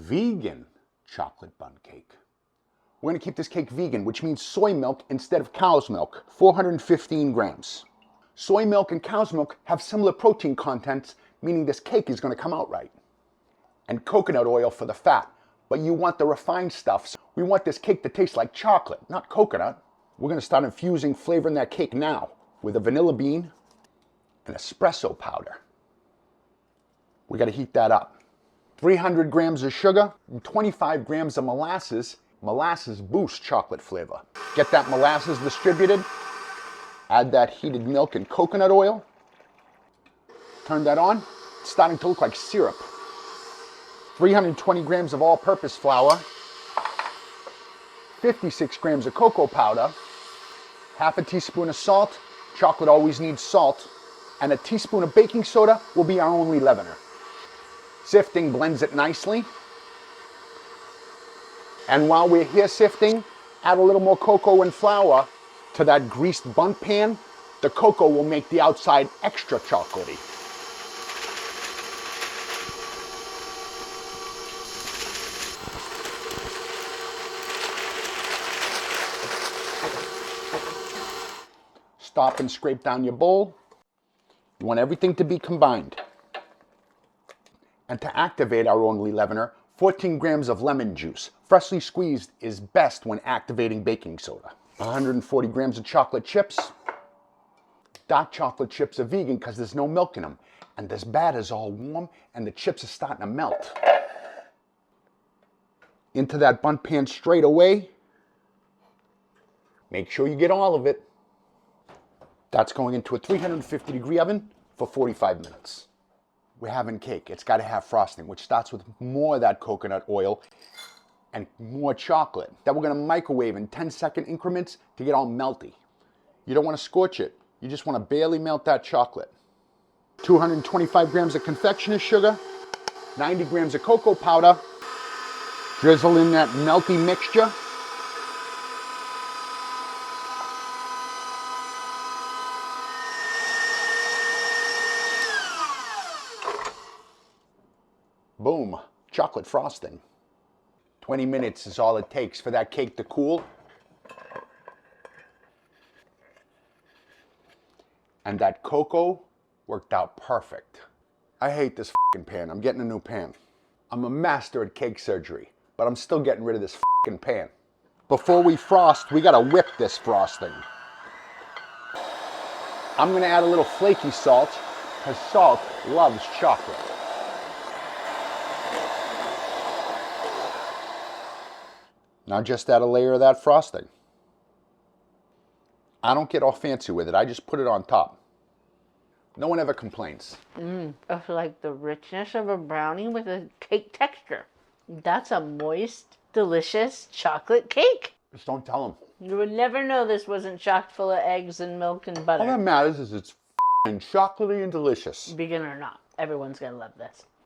vegan chocolate bundt cake. We're going to keep this cake vegan, which means soy milk instead of cow's milk, 415 grams. Soy milk and cow's milk have similar protein contents, meaning this cake is going to come out right. And coconut oil for the fat, but you want the refined stuff. So we want this cake to taste like chocolate, not coconut. We're going to start infusing flavor in that cake now with a vanilla bean and espresso powder. We got to heat that up. 300 grams of sugar and 25 grams of molasses. Molasses boosts chocolate flavor. Get that molasses distributed. Add that heated milk and coconut oil. Turn that on. It's starting to look like syrup. 320 grams of all-purpose flour. 56 grams of cocoa powder. Half a teaspoon of salt. Chocolate always needs salt. And a teaspoon of baking soda will be our only leavener. Sifting blends it nicely. And while we're here sifting, add a little more cocoa and flour to that greased bundt pan. The cocoa will make the outside extra chocolatey. Stop and scrape down your bowl. You want everything to be combined. And to activate our only leavener, 14 grams of lemon juice, freshly squeezed, is best when activating baking soda. 140 grams of chocolate chips. Dark chocolate chips are vegan because there's no milk in them. And this batter is all warm and the chips are starting to melt. Into that bundt pan straight away. Make sure you get all of it. That's going into a 350-degree oven for 45 minutes. We're having cake. It's got to have frosting, which starts with more of that coconut oil and more chocolate that we're going to microwave in 10-second increments to get all melty. You don't want to scorch it. You just want to barely melt that chocolate. 225 grams of confectioner's sugar, 90 grams of cocoa powder. Drizzle in that melty mixture. Boom, chocolate frosting. 20 minutes is all it takes for that cake to cool. And that cocoa worked out perfect. I hate this fucking pan. I'm getting a new pan. I'm a master at cake surgery, but I'm still getting rid of this fucking pan. Before we frost, we gotta whip this frosting. I'm gonna add a little flaky salt, because salt loves chocolate. Now just add a layer of that frosting. I don't get all fancy with it. I just put it on top. No one ever complains. It's like the richness of a brownie with a cake texture. That's a moist, delicious chocolate cake. Just don't tell them. You would never know this wasn't chock full of eggs and milk and butter. All that matters is it's chocolatey and delicious. Vegan or not, everyone's gonna love this.